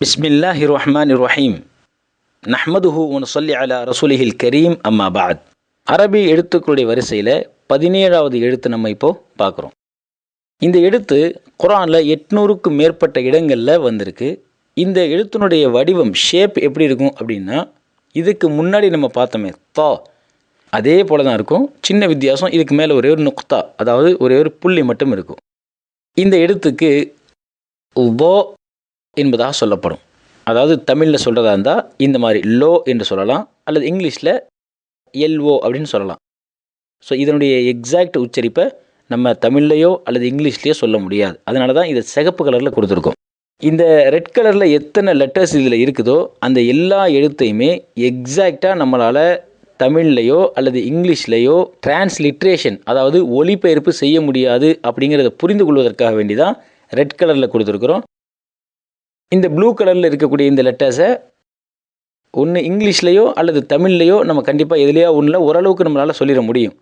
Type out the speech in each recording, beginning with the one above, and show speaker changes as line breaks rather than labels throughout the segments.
பிஸ்மில்லாஹிர் ரஹ்மானிர் ரஹீம். நஹ்மதுஹு வ நுஸல்லி அலா ரசூலிஹில் கரீம். அம்மா பஅத். அரபி எழுத்துக்களுடைய வரிசையில் 17வது எழுத்து நம்ம இப்போது பார்க்குறோம். இந்த எழுத்து குர்ஆனில் 800க்கும் மேற்பட்ட இடங்களில் வந்திருக்கு. இந்த எழுத்தினுடைய வடிவம் ஷேப் எப்படி இருக்கும் அப்படின்னா, இதுக்கு முன்னாடி நம்ம பார்த்தோமே தா, அதே போல தான் இருக்கும். சின்ன வித்தியாசம், இதுக்கு மேலே ஒரே ஒரு நுக்தா, அதாவது ஒரே ஒரு புள்ளி மட்டும் இருக்கும். இந்த எழுத்துக்கு லோ என்பதாக சொல்லப்படும். அதாவது தமிழில் சொல்கிறதா இருந்தால் இந்த மாதிரி லோ என்று சொல்லலாம், அல்லது இங்கிலீஷில் எல்ஓ அப்படின்னு சொல்லலாம். ஸோ இதனுடைய எக்ஸாக்ட் உச்சரிப்பை நம்ம தமிழ்லையோ அல்லது இங்கிலீஷ்லேயோ சொல்ல முடியாது. அதனால தான் இதை சிகப்பு கலரில் கொடுத்துருக்கோம். இந்த ரெட் கலரில் எத்தனை லெட்டர்ஸ் இதில் இருக்குதோ அந்த எல்லா எழுத்தையுமே எக்ஸாக்டாக நம்மளால் தமிழ்லையோ அல்லது இங்கிலீஷ்லேயோ டிரான்ஸ்லிட்ரேஷன், அதாவது ஒலிபெயர்ப்பு செய்ய முடியாது அப்படிங்கிறத புரிந்து கொள்வதற்காக வேண்டி தான் ரெட் கலரில் கொடுத்துருக்குறோம். இந்த ப்ளூ கலரில் இருக்கக்கூடிய இந்த லெட்டர்ஸை ஒன்று இங்கிலீஷ்லேயோ அல்லது தமிழ்லையோ நம்ம கண்டிப்பாக எதுலையோ ஒன்றில் ஓரளவுக்கு நம்மளால் சொல்லிட முடியும்.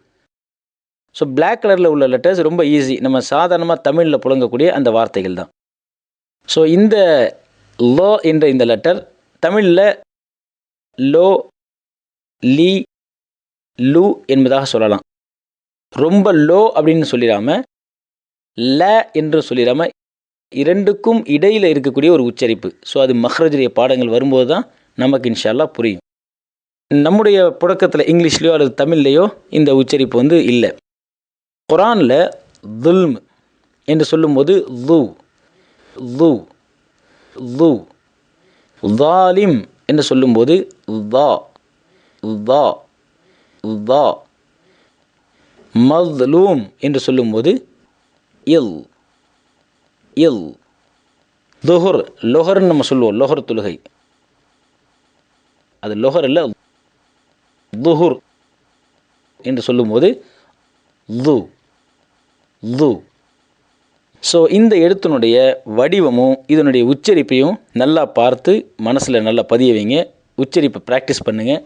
ஸோ பிளாக் கலரில் உள்ள லெட்டர்ஸ் ரொம்ப ஈஸி, நம்ம சாதாரணமாக தமிழில் புழங்கக்கூடிய அந்த வார்த்தைகள் தான். ஸோ இந்த லோ என்ற இந்த லெட்டர் தமிழில் லோ, லீ, லு என்பதாக சொல்லலாம். ரொம்ப லோ அப்படின்னு சொல்லிடாமல் ல என்று சொல்லிடாமல் இரண்டுக்கும் இடையில் இருக்கக்கூடிய ஒரு உச்சரிப்பு. ஸோ அது மஹ்ரஜுடைய பாடங்கள் வரும்போது தான் நமக்கு இன்ஷா அல்லாஹ் புரியும். நம்முடைய புழக்கத்தில் இங்கிலீஷ்லேயோ அல்லது தமிழ்லையோ இந்த உச்சரிப்பு இல்லை. குர்ஆனில் துல்ம் என்று சொல்லும்போது து து து, ஸாலிம் என்று சொல்லும்போது தா தா தா, மத்லூம் என்று சொல்லும்போது இல் இல். துஹர், லொஹர்னு நம்ம சொல்லுவோம், லொஹர் தொழுகை, அது லொஹர் இல்லை, துஹுர் என்று சொல்லும்போது து து. ஸோ இந்த எழுத்தினுடைய வடிவமும் இதனுடைய உச்சரிப்பையும் நல்லா பார்த்து மனசில் நல்லா பதிய வைங்க. உச்சரிப்பை ப்ராக்டிஸ் பண்ணுங்கள்.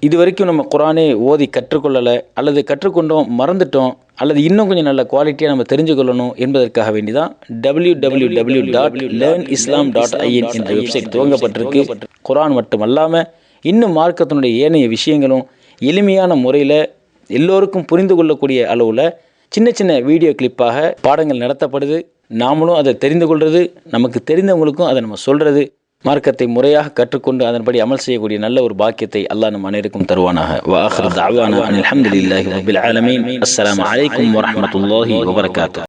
இது வரைக்கும் நம்ம குர்ஆனே ஓதி கற்றுக்கொள்ளலை அல்லது கற்றுக்கொண்டோம் மறந்துட்டோம் அல்லது இன்னும் கொஞ்சம் நல்ல குவாலிட்டியாக நம்ம தெரிஞ்சுக்கொள்ளணும் என்பதற்காக வேண்டி தான் www.learnislam.in என்ற வெப்சைட் துவங்கப்பட்டிருக்கு. குர்ஆன் மட்டும் அல்லாமல் இன்னும் மார்க்கத்தினுடைய ஏனைய விஷயங்களும் எளிமையான முறையில் எல்லோருக்கும் புரிந்து கொள்ளக்கூடிய அளவில் சின்ன சின்ன வீடியோ கிளிப்பாக பாடங்கள் நடத்தப்படுது. நாமளும் அதை தெரிந்து கொள்வது, நமக்கு தெரிந்தவங்களுக்கும் அதை நம்ம சொல்கிறது, மார்க்கத்தை முறையாக கற்றுக்கொண்டு அதன்படி அமல் செய்யக்கூடிய நல்ல ஒரு பாக்கியத்தை அல்லாஹ் நம் அனைவருக்கும் தருவானாக. வ ஆகிரு தஅவானா அனில் ஹம்துலில்லாஹி ரப்பில் ஆலமீன். அஸ்ஸலாமு அலைக்கும் வரஹ்மத்துல்லாஹி வபரகாத்துஹு.